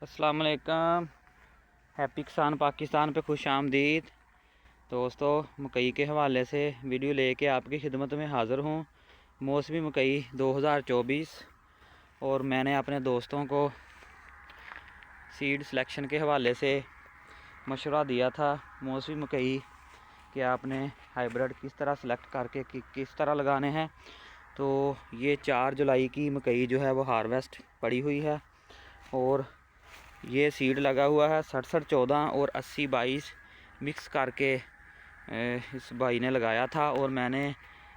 अस्सलाम वालेकुम। हैप्पी किसान पाकिस्तान पे खुश आमदीद। दोस्तों, मकई के हवाले से वीडियो लेके आपकी खिदमत में हाज़िर हूँ। मौसमी मकई 2024 और मैंने अपने दोस्तों को सीड सिलेक्शन के हवाले से मशवरा दिया था। मौसमी मकई कि आपने हाइब्रिड किस तरह सेलेक्ट करके किस तरह लगाने हैं। तो ये 4 जुलाई की मकई जो है वो हार्वेस्ट पड़ी हुई है और ये सीड लगा हुआ है 6714 और 8022 मिक्स करके इस भाई ने लगाया था। और मैंने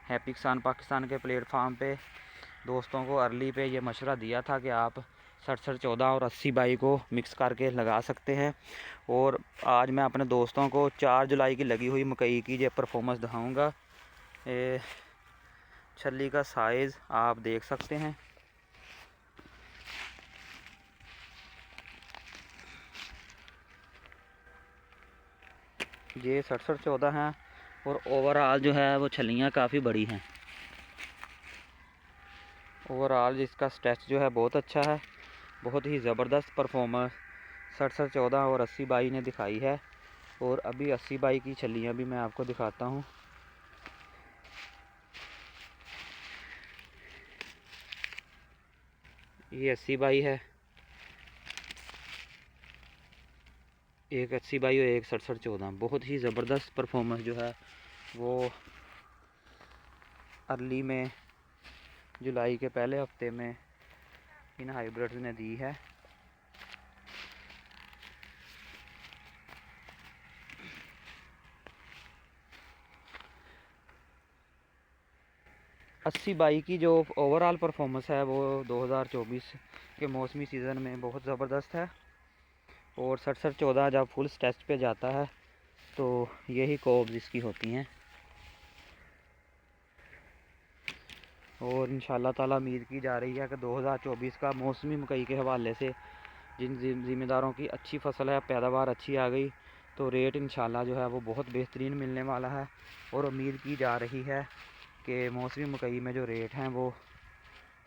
हैप्पी किसान पाकिस्तान के प्लेटफार्म पे दोस्तों को अर्ली पे ये मशवरा दिया था कि आप 6714 और 8022 को मिक्स करके लगा सकते हैं। और आज मैं अपने दोस्तों को 4 जुलाई की लगी हुई मकई की ये परफॉर्मेंस दिखाऊंगा। छल्ली का साइज़ आप देख सकते हैं। ये 6714 हैं और ओवरऑल जो है वो छलियाँ काफ़ी बड़ी हैं। ओवरऑल जिसका स्ट्रेच जो है बहुत अच्छा है। बहुत ही ज़बरदस्त परफॉर्मेंस 6714 और 8022 ने दिखाई है। और अभी 8022 की छलियाँ भी मैं आपको दिखाता हूँ। ये 8022 है, एक 8022 और एक 6714। बहुत ही ज़बरदस्त परफॉर्मेंस जो है वो अर्ली में जुलाई के पहले हफ्ते में इन हाइब्रिड्स ने दी है। अस्सी बाई की जो ओवरऑल परफॉर्मेंस है वो 2024 के मौसमी सीज़न में बहुत ज़बरदस्त है। और 6714 जब फुल स्टेज पे जाता है तो यही कोब्स इसकी होती हैं। और इंशाल्लाह ताला उम्मीद की जा रही है कि 2024 का मौसमी मकई के हवाले से जिन ज़िम्मेदारों की अच्छी फसल है, पैदावार अच्छी आ गई, तो रेट इंशाल्लाह जो है वो बहुत बेहतरीन मिलने वाला है। और उम्मीद की जा रही है कि मौसमी मकई में जो रेट हैं वो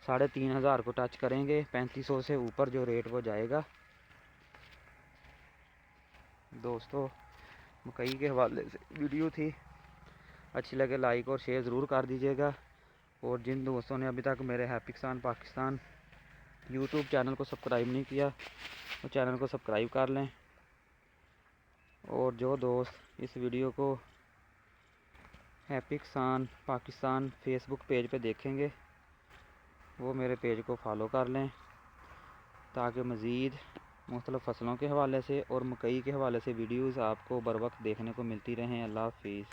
3500 को टच करेंगे। 3500 से ऊपर जो रेट वो जाएगा। दोस्तों, मकई के हवाले से वीडियो थी, अच्छी लगे लाइक और शेयर ज़रूर कर दीजिएगा। और जिन दोस्तों ने अभी तक मेरे हैप्पी किसान पाकिस्तान यूट्यूब चैनल को सब्सक्राइब नहीं किया वो चैनल को सब्सक्राइब कर लें। और जो दोस्त इस वीडियो को हैप्पी किसान पाकिस्तान फेसबुक पेज पे देखेंगे वो मेरे पेज को फॉलो कर लें ताकि मज़ीद मुख्तलिफ़ फसलों के हवाले से और मकई के हवाले से वीडियोज़ आपको बर वक्त देखने को मिलती रहें। अल्लाह हाफिज़।